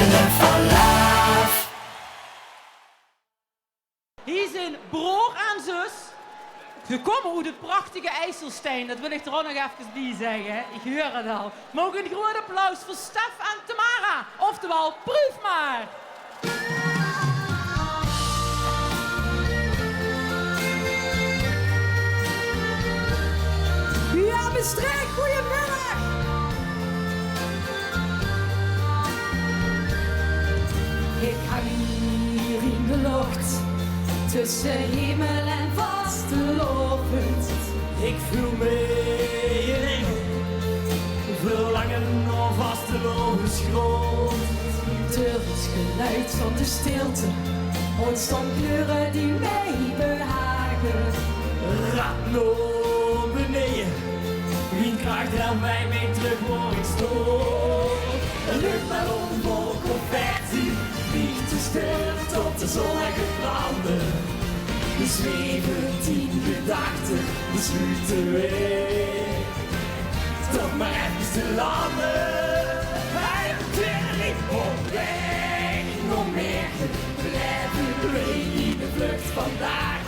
Wille van Love. Hier zijn broer en zus. Ze komen uit het prachtige IJsselstein, dat wil ik er ook nog even bij zeggen. Ik hoor het al. Mogen een groot applaus voor Stef en Tamara. Oftewel, proef maar. Ja, Maastricht, goedemiddag! Ik hang hier in de lucht, tussen hemel en vastelovend. Ik voel me in verlangen naar vastelovens grond. Door het geluid van de stilte ontstaan kleuren die mij behagen. Rap naar beneden, wie krijgt er bij mij terug waar ik stoor? Een luchtballon vol confetti vliegt te stil tot de zonnige branden. We zweven 10 gedachten, besluiten weer toch maar even te landen. Hij heeft niet op weg, nog meer blijven we in de vlucht vandaag.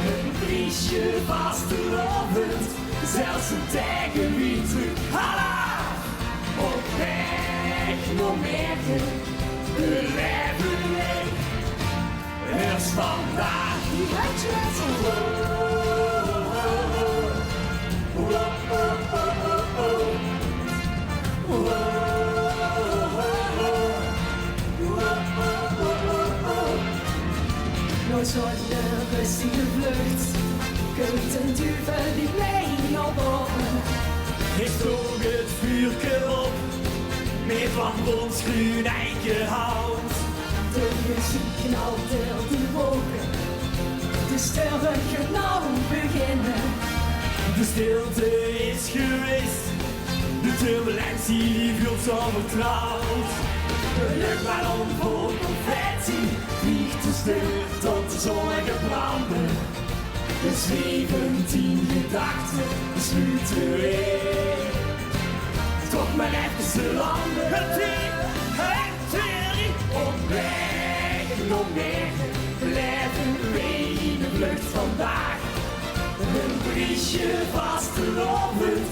Een briesje vastelovend, zelfs een tijger wie terug. Hala! Op weg, nog meer blijven we. Er is vandaag die Nooit zo'n rustige vlucht, kunt een duvel die mij nog boven. ik droog het vuurke op, met wat ons groen eiken hout. De muziek knalt door de wolken, de sterren gaan nou beginnen. De stilte is geweest, de turbulentie die voelt zo vertrouwd. De luchtballon vol confetti vliegt te stil tot de zonnige branden. De zweven 10 gedachten besluiten weer toch maar even te landen. Het weer op weg, nog meer blijven we in de vlucht vandaag. Een briesje vastelovend,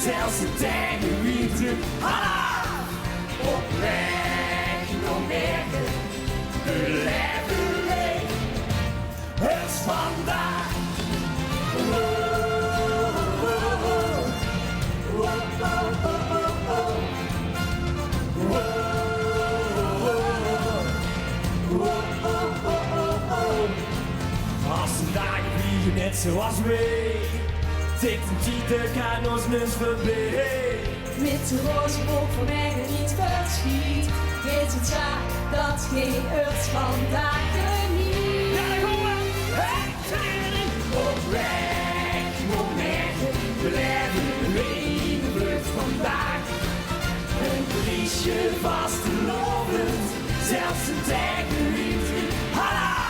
zelfs de tijger wie terug. Hala! Op weg, nog meer blijven we. Het is vandaag. Als de dagen vliegen net zoals wij, tikt een titel kan ons neus voorbij. Met de roze wolk voor mij niet verschiet, is het zaak dat geen uit vandaag geniet. Ja, daar komen we! Op weg, nog meer blijven we in de vlucht vandaag. Een briesje vastelovend, zelfs een tijger wie terug. Hala!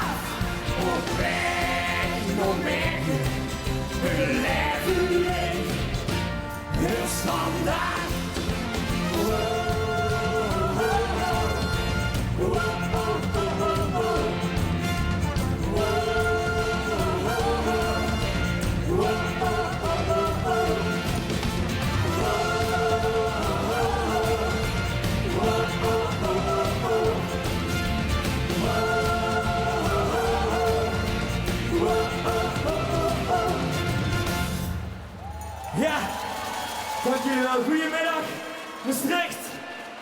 Op weg, nog meer blijven we. Heel standaard. Ja, dank jullie wel. Goedemiddag, Maastricht.